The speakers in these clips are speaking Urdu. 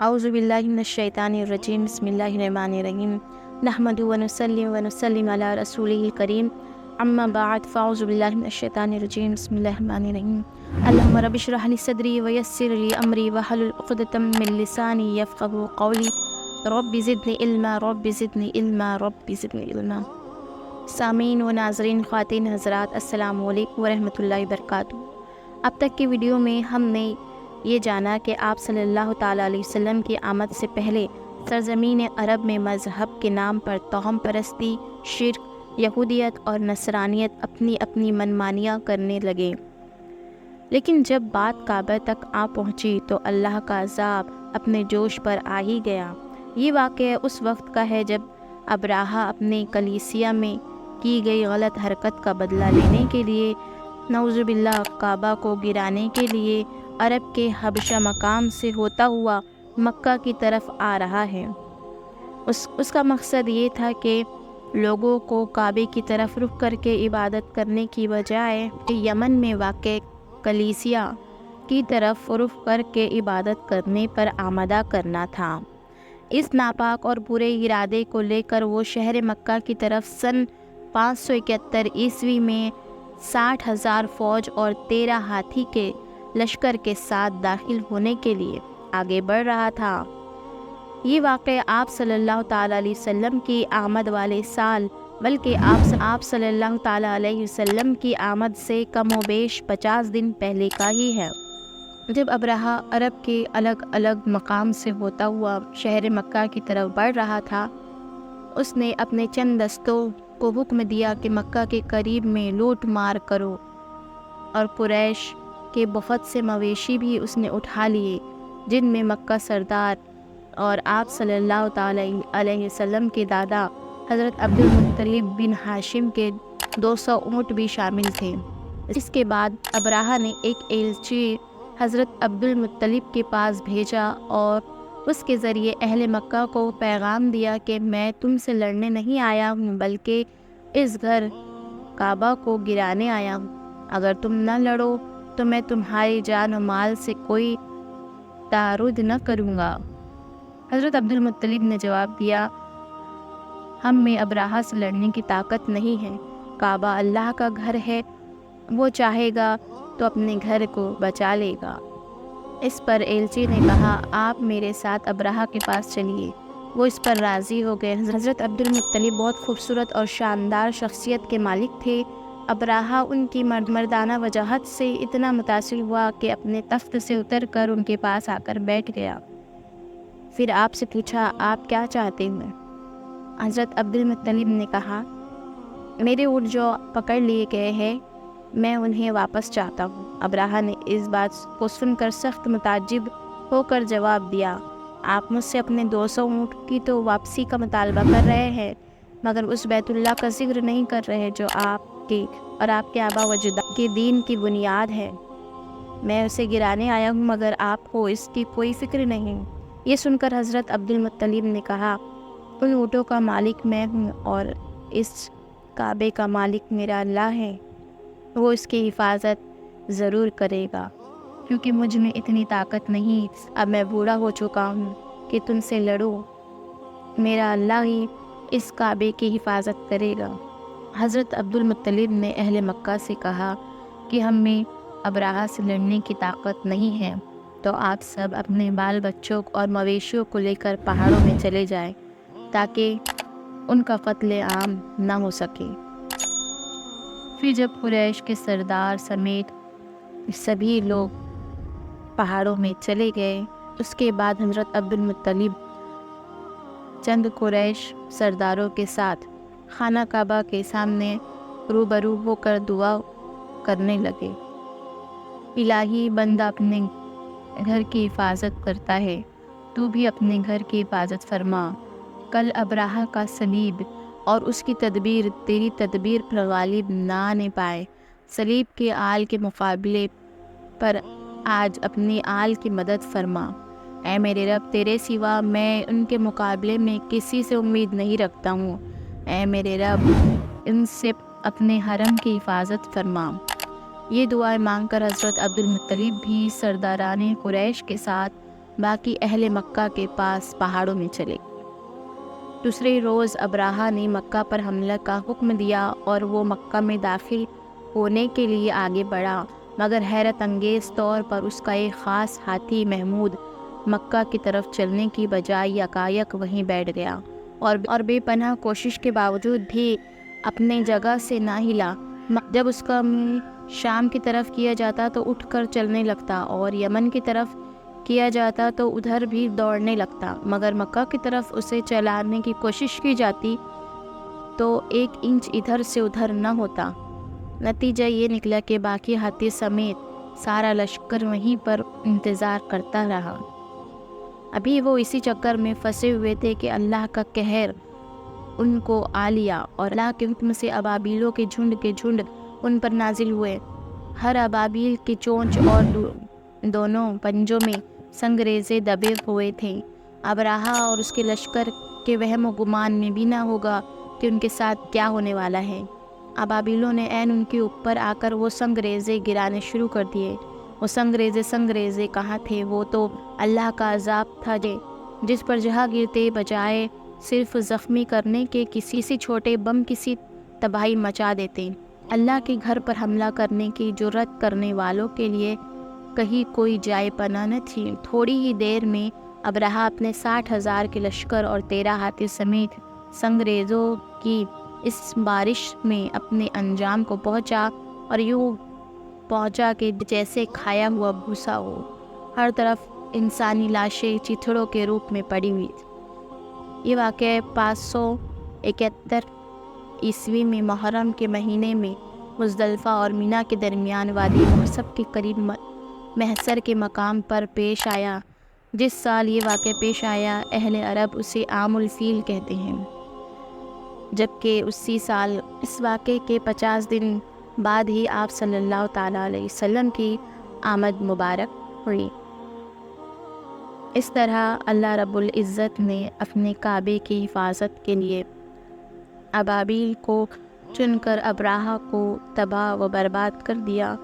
اعوذ باللہ من الشیطان الرجیم بسم اللہ الرحمن الرحیم نحمدہ ونسلم علی رسولہ الکریم اما بعد فاعوذ باللہ من الشیطان الرجیم بسم اللہ الرحمن الرحیم اللہم رب اشرح لی صدری ویسر لی امری واحلل عقدۃ من لسانی یفقہوا قولی رب زدنی علما رب زدنی علما رب زدنی علما۔ سامعین و ناظرین خواتین حضرات، السلام علیکم ورحمۃ اللہ وبرکاتہ۔ اب تک کی ویڈیو میں ہم نے یہ جانا کہ آپ صلی اللہ تعالیٰ علیہ وسلم کی آمد سے پہلے سرزمین عرب میں مذہب کے نام پر توہم پرستی، شرک، یہودیت اور نصرانیت اپنی اپنی منمانیاں کرنے لگے۔ لیکن جب بات کعبہ تک آ پہنچی تو اللہ کا عذاب اپنے جوش پر آ ہی گیا۔ یہ واقعہ اس وقت کا ہے جب ابراہہ اپنے کلیسیا میں کی گئی غلط حرکت کا بدلہ لینے کے لیے، نعوذ باللہ، کعبہ کو گرانے کے لیے عرب کے حبشہ مقام سے ہوتا ہوا مکہ کی طرف آ رہا ہے۔ اس کا مقصد یہ تھا کہ لوگوں کو کعبے کی طرف رخ کر کے عبادت کرنے کی بجائے یمن میں واقع کلیسیا کی طرف رخ کر کے عبادت کرنے پر آمادہ کرنا تھا۔ اس ناپاک اور برے ارادے کو لے کر وہ شہر مکہ کی طرف سن 571 عیسوی میں 60,000 فوج اور 13 ہاتھی کے لشکر کے ساتھ داخل ہونے کے لیے آگے بڑھ رہا تھا۔ یہ واقعہ آپ صلی اللہ تعالیٰ علیہ وسلم کی آمد والے سال، بلکہ آپ صلی اللہ تعالیٰ علیہ وسلم کی آمد سے کم و بیش 50 دن پہلے کا ہی ہے، جب ابراہہ عرب کے الگ الگ مقام سے ہوتا ہوا شہر مکہ کی طرف بڑھ رہا تھا۔ اس نے اپنے چند دستوں کو حکم دیا کہ مکہ کے قریب میں لوٹ مار کرو، اور قریش کے بہت سے مویشی بھی اس نے اٹھا لیے، جن میں مکہ سردار اور آپ صلی اللہ تعالیٰ علیہ وسلم کے دادا حضرت عبد المطلب بن ہاشم کے 200 اونٹ بھی شامل تھے۔ اس کے بعد ابراہہ نے ایک ایلچی حضرت عبد المطلب کے پاس بھیجا اور اس کے ذریعے اہل مکہ کو پیغام دیا کہ میں تم سے لڑنے نہیں آیا ہوں، بلکہ اس گھر کعبہ کو گرانے آیا ہوں۔ اگر تم نہ لڑو تو میں تمہاری جان و مال سے کوئی تعرض نہ کروں گا۔ حضرت عبد المطلب نے جواب دیا، ہم میں ابراہہ سے لڑنے کی طاقت نہیں ہے۔ کعبہ اللہ کا گھر ہے، وہ چاہے گا تو اپنے گھر کو بچا لے گا۔ اس پر ایلچی نے کہا، آپ میرے ساتھ ابراہہ کے پاس چلیے۔ وہ اس پر راضی ہو گئے۔ حضرت عبد المطلب بہت خوبصورت اور شاندار شخصیت کے مالک تھے۔ ابراہہ ان کی مردانہ وجاہت سے اتنا متاثر ہوا کہ اپنے تخت سے اتر کر ان کے پاس آ کر بیٹھ گیا۔ پھر آپ سے پوچھا، آپ کیا چاہتے ہیں؟ حضرت عبد المطلب نے کہا، میرے اونٹ جو پکڑ لیے گئے ہیں، میں انہیں واپس چاہتا ہوں۔ ابراہہ نے اس بات کو سن کر سخت متعجب ہو کر جواب دیا، آپ مجھ سے اپنے 200 اونٹ کی تو واپسی کا مطالبہ کر رہے ہیں، مگر اس بیت اللہ کا ذکر نہیں کر رہے جو آپ کے اور آپ کے آبا و اجداد کے دین کی بنیاد ہے۔ میں اسے گرانے آیا ہوں، مگر آپ کو اس کی کوئی فکر نہیں۔ یہ سن کر حضرت عبد المطلب نے کہا، ان اونٹوں کا مالک میں ہوں اور اس کعبے کا مالک میرا اللہ ہے، وہ اس کی حفاظت ضرور کرے گا، کیونکہ مجھ میں اتنی طاقت نہیں، اب میں بوڑھا ہو چکا ہوں کہ تم سے لڑوں، میرا اللہ ہی اس کعبے کی حفاظت کرے گا۔ حضرت عبد المطلب نے اہل مکہ سے کہا کہ ہم میں ابراہہ سے لڑنے کی طاقت نہیں ہے، تو آپ سب اپنے بال بچوں اور مویشیوں کو لے کر پہاڑوں میں چلے جائیں تاکہ ان کا قتل عام نہ ہو سکے۔ پھر جب قریش کے سردار سمیت سبھی لوگ پہاڑوں میں چلے گئے، اس کے بعد حضرت عبد المطلب چند قریش سرداروں کے ساتھ خانہ کعبہ کے سامنے روبرو ہو کر دعا کرنے لگے، الہی، بندہ اپنے گھر کی حفاظت کرتا ہے، تو بھی اپنے گھر کی حفاظت فرما۔ کل ابراہہ کا صلیب اور اس کی تدبیر تیری تدبیر پر غالب نہ آنے پائے۔ صلیب کے آل کے مقابلے پر آج اپنی آل کی مدد فرما۔ اے میرے رب، تیرے سوا میں ان کے مقابلے میں کسی سے امید نہیں رکھتا ہوں۔ اے میرے رب، ان سے اپنے حرم کی حفاظت فرما۔ یہ دعائیں مانگ کر حضرت عبد المطلب بھی سرداران قریش کے ساتھ باقی اہل مکہ کے پاس پہاڑوں میں چلے گئے۔ دوسرے روز ابراہہ نے مکہ پر حملہ کا حکم دیا اور وہ مکہ میں داخل ہونے کے لیے آگے بڑھا، مگر حیرت انگیز طور پر اس کا ایک خاص ہاتھی محمود مکہ کی طرف چلنے کی بجائے یکایک وہیں بیٹھ گیا اور بے پناہ کوشش کے باوجود بھی اپنے جگہ سے نہ ہلا۔ جب اس کا منہ شام کی طرف کیا جاتا تو اٹھ کر چلنے لگتا اور یمن کی طرف کیا جاتا تو ادھر بھی دوڑنے لگتا، مگر مکہ کی طرف اسے چلانے کی کوشش کی جاتی تو 1 انچ ادھر سے ادھر نہ ہوتا۔ نتیجہ یہ نکلا کہ باقی ہاتھی سمیت سارا لشکر وہیں پر انتظار کرتا رہا۔ ابھی وہ اسی چکر میں پھنسے ہوئے تھے کہ اللہ کا قہر ان کو آ لیا اور اللہ کے حکم سے ابابیلوں کے جھنڈ ان پر نازل ہوئے۔ ہر ابابیل کی چونچ اور دونوں پنجوں میں سنگریزے دبے ہوئے تھے۔ ابراہہ اور اس کے لشکر کے وہم و گمان میں بھی نہ ہوگا کہ ان کے ساتھ کیا ہونے والا ہے۔ ابابیلوں نے عین ان کے اوپر آ کر وہ سنگریزے گرانے شروع کر دیے۔ وہ سنگریزے کہاں تھے؟ وہ تو اللہ کا عذاب تھا جس پر جہاں گرتے بجائے صرف زخمی کرنے کے کسی چھوٹے بم کسی تباہی مچا دیتے۔ اللہ کے گھر پر حملہ کرنے کی جرأت کرنے والوں کے لیے کہیں کوئی جائے پناہ نہ تھی۔ تھوڑی ہی دیر میں ابراہہ اپنے 60,000 کے لشکر اور 13 ہاتھی سمیت سنگریزوں کی اس بارش میں اپنے انجام کو پہنچا، اور یوں پہنچا کہ جیسے کھایا ہوا بھوسا ہو۔ ہر طرف انسانی لاشیں چیتھڑوں کے روپ میں پڑی ہوئی تھی۔ یہ واقعہ 571 عیسوی میں محرم کے مہینے میں مزدلفہ اور مینا کے درمیان وادی محسب کے قریب محصر کے مقام پر پیش آیا۔ جس سال یہ واقعہ پیش آیا اہل عرب اسے عام الفیل کہتے ہیں، جبکہ اسی سال اس واقعے کے 50 دن بعد ہی آپ صلی اللہ تعالیٰ علیہ وسلم کی آمد مبارک ہوئی۔ اس طرح اللہ رب العزت نے اپنے کعبے کی حفاظت کے لیے ابابیل کو چن کر ابراہہ کو تباہ و برباد کر دیا۔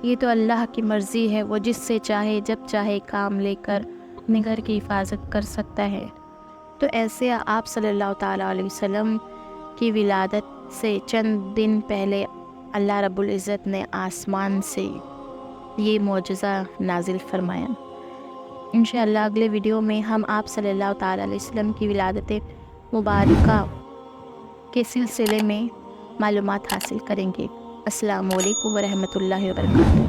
یہ تو اللہ کی مرضی ہے، وہ جس سے چاہے جب چاہے کام لے کر اپنے گھر کی حفاظت کر سکتا ہے۔ تو ایسے آپ صلی اللہ تعالیٰ علیہ وسلم کی ولادت سے چند دن پہلے اللہ رب العزت نے آسمان سے یہ معجزہ نازل فرمایا۔ انشاءاللہ اگلے ویڈیو میں ہم آپ صلی اللہ تعالیٰ علیہ وسلم کی ولادت مبارکہ کے سلسلے میں معلومات حاصل کریں گے۔ السلام علیکم ورحمۃ اللہ وبرکاتہ۔